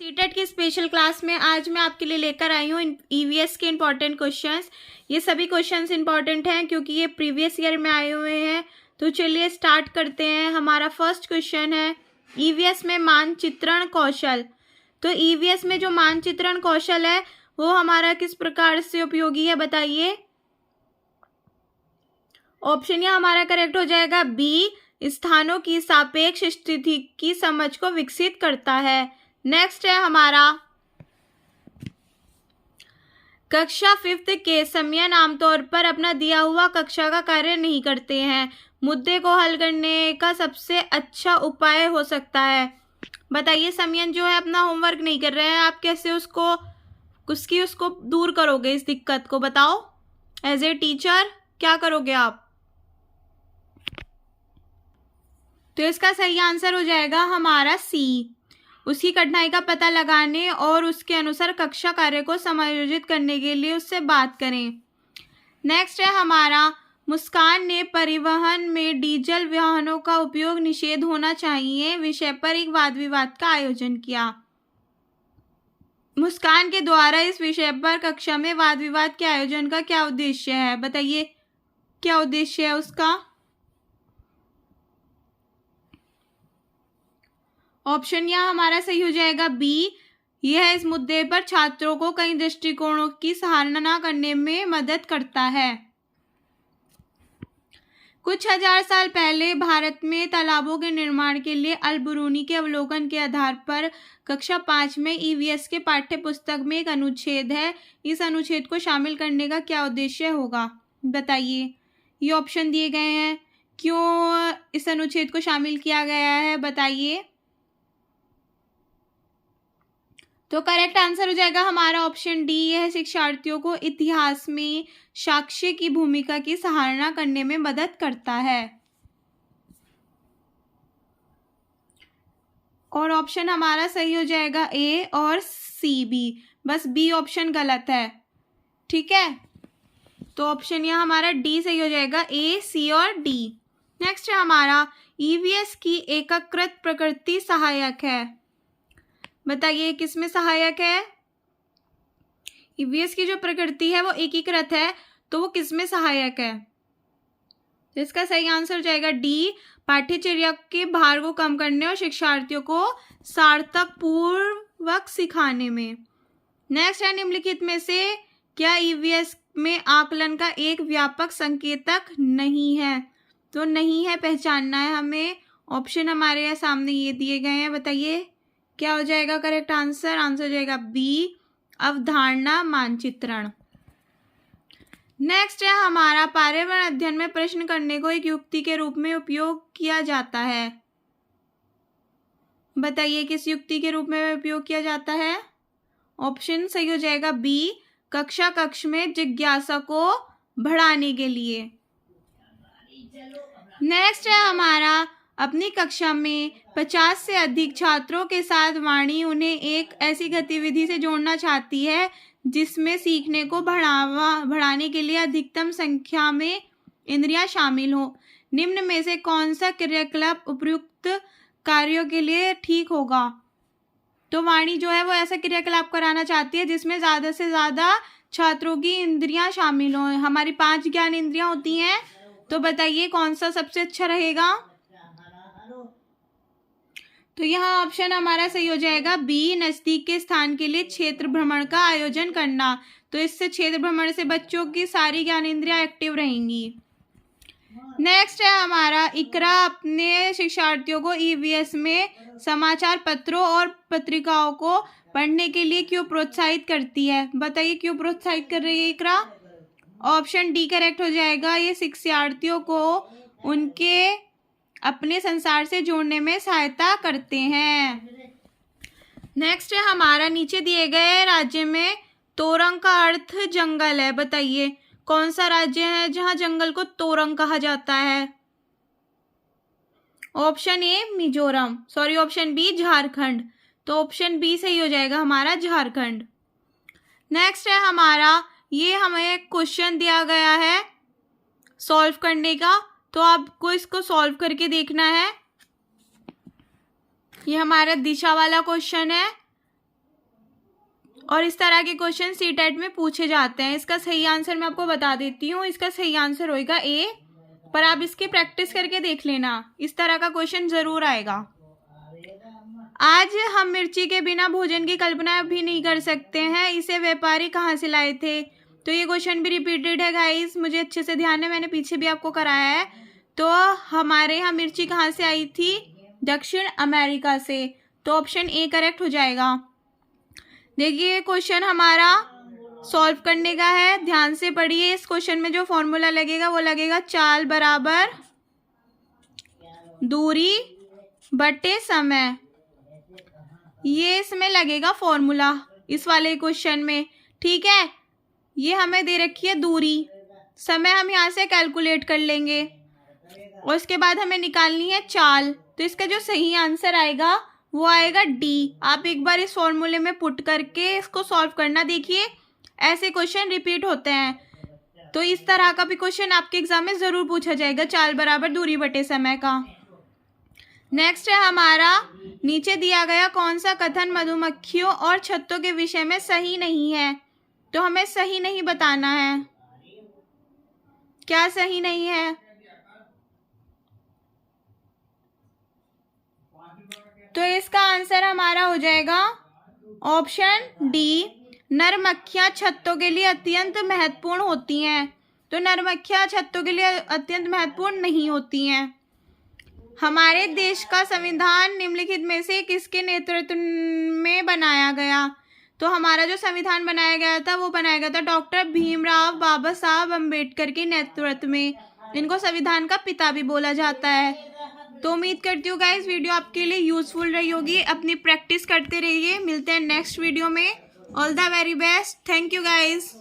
CTET की special class में आज मैं आपके लिए लेकर आई हूँ ईवीएस के इम्पॉर्टेंट क्वेश्चंस। ये सभी क्वेश्चंस इम्पॉर्टेंट हैं क्योंकि ये प्रीवियस ईयर में आए हुए हैं। तो चलिए स्टार्ट करते हैं। हमारा फर्स्ट क्वेश्चन है ईवीएस में मानचित्रण कौशल। तो ईवीएस में जो मानचित्रण कौशल है वो हमारा किस प्रकार से उपयोगी है बताइए। ऑप्शन यहाँ हमारा करेक्ट हो जाएगा बी, स्थानों की सापेक्ष स्थिति की समझ को विकसित करता है। नेक्स्ट है हमारा कक्षा 5th के समयन आमतौर पर अपना दिया हुआ कक्षा का कार्य नहीं करते हैं। मुद्दे को हल करने का सबसे अच्छा उपाय हो सकता है। बताइए समयन जो है अपना होमवर्क नहीं कर रहे हैं, आप कैसे उसको दूर करोगे इस दिक्कत को, बताओ। एज ए टीचर क्या करोगे आप। तो इसका सही आंसर हो जाएगा हमारा सी, उसकी कठिनाई का पता लगाने और उसके अनुसार कक्षा कार्य को समायोजित करने के लिए उससे बात करें। नेक्स्ट है हमारा मुस्कान ने परिवहन में डीजल वाहनों का उपयोग निषेध होना चाहिए विषय पर एक वाद विवाद का आयोजन किया। मुस्कान के द्वारा इस विषय पर कक्षा में वाद विवाद के आयोजन का क्या उद्देश्य है, बताइए क्या उद्देश्य है उसका। ऑप्शन यहाँ हमारा सही हो जाएगा बी, यह इस मुद्दे पर छात्रों को कई दृष्टिकोणों की सराहना करने में मदद करता है। कुछ हजार साल पहले भारत में तालाबों के निर्माण के लिए अल-बिरूनी के अवलोकन के आधार पर कक्षा 5 में ईवीएस के पाठ्य पुस्तक में एक अनुच्छेद है। इस अनुच्छेद को शामिल करने का क्या उद्देश्य होगा, बताइए। ये ऑप्शन दिए गए हैं, क्यों इस अनुच्छेद को शामिल किया गया है बताइए। तो करेक्ट आंसर हो जाएगा हमारा ऑप्शन डी, यह शिक्षार्थियों को इतिहास में साक्ष्य की भूमिका की सराहना करने में मदद करता है। और ऑप्शन हमारा सही हो जाएगा ए और सी बी, बस बी ऑप्शन गलत है, ठीक है। तो ऑप्शन यहाँ हमारा डी सही हो जाएगा, ए सी और डी। नेक्स्ट है हमारा ईवीएस की एकीकृत प्रकृति सहायक है, बताइए किस में सहायक है। ईवीएस की जो प्रकृति है वो एकीकृत है, तो वो किस में सहायक है। इसका सही आंसर हो जाएगा डी, पाठ्यचर्या के भार को कम करने और शिक्षार्थियों को सार्थक पूर्वक सिखाने में। नेक्स्ट है निम्नलिखित में से क्या ईवीएस में आकलन का एक व्यापक संकेतक नहीं है। तो नहीं है पहचानना है हमें। ऑप्शन हमारे यहाँ सामने ये दिए गए हैं, बताइए क्या हो जाएगा करेक्ट आंसर। आंसर हो जाएगा बी, अवधारणा मानचित्रण। नेक्स्ट है हमारा पर्यावरण अध्ययन में प्रश्न करने को एक युक्ति के रूप में उपयोग किया जाता है, बताइए किस युक्ति के रूप में उपयोग किया जाता है। ऑप्शन सही हो जाएगा बी, कक्ष में जिज्ञासा को बढ़ाने के लिए। नेक्स्ट है हमारा अपनी कक्षा में 50 से अधिक छात्रों के साथ वाणी उन्हें एक ऐसी गतिविधि से जोड़ना चाहती है जिसमें सीखने को बढ़ाने के लिए अधिकतम संख्या में इंद्रियां शामिल हो। निम्न में से कौन सा क्रियाकलाप उपयुक्त कार्यों के लिए ठीक होगा। तो वाणी जो है वो ऐसा क्रियाकलाप कराना चाहती है जिसमें ज़्यादा से ज़्यादा छात्रों की इंद्रियां शामिल हों। हमारी 5 ज्ञान इंद्रियां होती हैं, तो बताइए कौन सा सबसे अच्छा रहेगा। तो यहाँ ऑप्शन हमारा सही हो जाएगा बी, नज़दीक के स्थान के लिए क्षेत्र भ्रमण का आयोजन करना। तो इससे क्षेत्र भ्रमण से बच्चों की सारी ज्ञानेंद्रियां एक्टिव रहेंगी। नेक्स्ट है हमारा इकरा अपने शिक्षार्थियों को ईवीएस में समाचार पत्रों और पत्रिकाओं को पढ़ने के लिए क्यों प्रोत्साहित करती है, बताइए क्यों प्रोत्साहित कर रही है इकरा। ऑप्शन डी करेक्ट हो जाएगा, ये शिक्षार्थियों को उनके अपने संसार से जोड़ने में सहायता करते हैं। नेक्स्ट है हमारा नीचे दिए गए राज्य में तोरंग का अर्थ जंगल है, बताइए कौन सा राज्य है जहां जंगल को तोरंग कहा जाता है। Option A Mizoram, sorry option B Jharkhand. तो ऑप्शन बी सही हो जाएगा हमारा झारखंड। नेक्स्ट है हमारा ये हमें क्वेश्चन दिया गया है सॉल्व करने का, तो आपको इसको सॉल्व करके देखना है। ये हमारा दिशा वाला क्वेश्चन है। और इस तरह के क्वेश्चन सीटेट में पूछे जाते हैं। इसका सही आंसर मैं आपको बता देती हूँ, इसका सही आंसर होएगा ए, पर आप इसकी प्रैक्टिस करके देख लेना, इस तरह का क्वेश्चन ज़रूर आएगा। आज हम मिर्ची के बिना भोजन की कल्पना भी नहीं कर सकते हैं, इसे व्यापारी कहाँ से लाए थे? तो ये क्वेश्चन भी रिपीटेड है गाइस, मुझे अच्छे से ध्यान है, मैंने पीछे भी आपको कराया है। तो हमारे यहाँ मिर्ची कहाँ से आई थी? दक्षिण अमेरिका से। तो ऑप्शन ए करेक्ट हो जाएगा। देखिए क्वेश्चन हमारा सॉल्व करने का है, ध्यान से पढ़िए। इस क्वेश्चन में जो फॉर्मूला लगेगा वो लगेगा चाल बराबर दूरी बटे समय, ये इसमें लगेगा फॉर्मूला इस वाले क्वेश्चन में, ठीक है। ये हमें दे रखी है दूरी, समय हम यहाँ से कैलकुलेट कर लेंगे और उसके बाद हमें निकालनी है चाल। तो इसका जो सही आंसर आएगा वो आएगा डी। आप एक बार इस फॉर्मूले में पुट करके इसको सॉल्व करना, देखिए ऐसे क्वेश्चन रिपीट होते हैं। तो इस तरह का भी क्वेश्चन आपके एग्जाम में ज़रूर पूछा जाएगा, चाल बराबर दूरी बटे समय का। नेक्स्ट है हमारा, नीचे दिया गया कौन सा कथन मधुमक्खियों और छत्तों के विषय में सही नहीं है? तो हमें सही नहीं बताना है, क्या सही नहीं है? तो इसका आंसर हमारा हो जाएगा ऑप्शन डी, नर मक्खियाँ छत्तों के लिए अत्यंत महत्वपूर्ण होती हैं। तो नर मक्खियाँ छत्तों के लिए अत्यंत महत्वपूर्ण नहीं होती हैं। हमारे देश का संविधान निम्नलिखित में से किसके नेतृत्व में बनाया गया? तो हमारा जो संविधान बनाया गया था वो बनाया गया था डॉक्टर भीमराव बाबा साहब अम्बेडकर के नेतृत्व में। इनको संविधान का पिता भी बोला जाता है। तो उम्मीद करती हूँ गाइस वीडियो आपके लिए यूजफुल रही होगी, अपनी प्रैक्टिस करते रहिए। मिलते हैं नेक्स्ट वीडियो में। All the very best, thank you guys.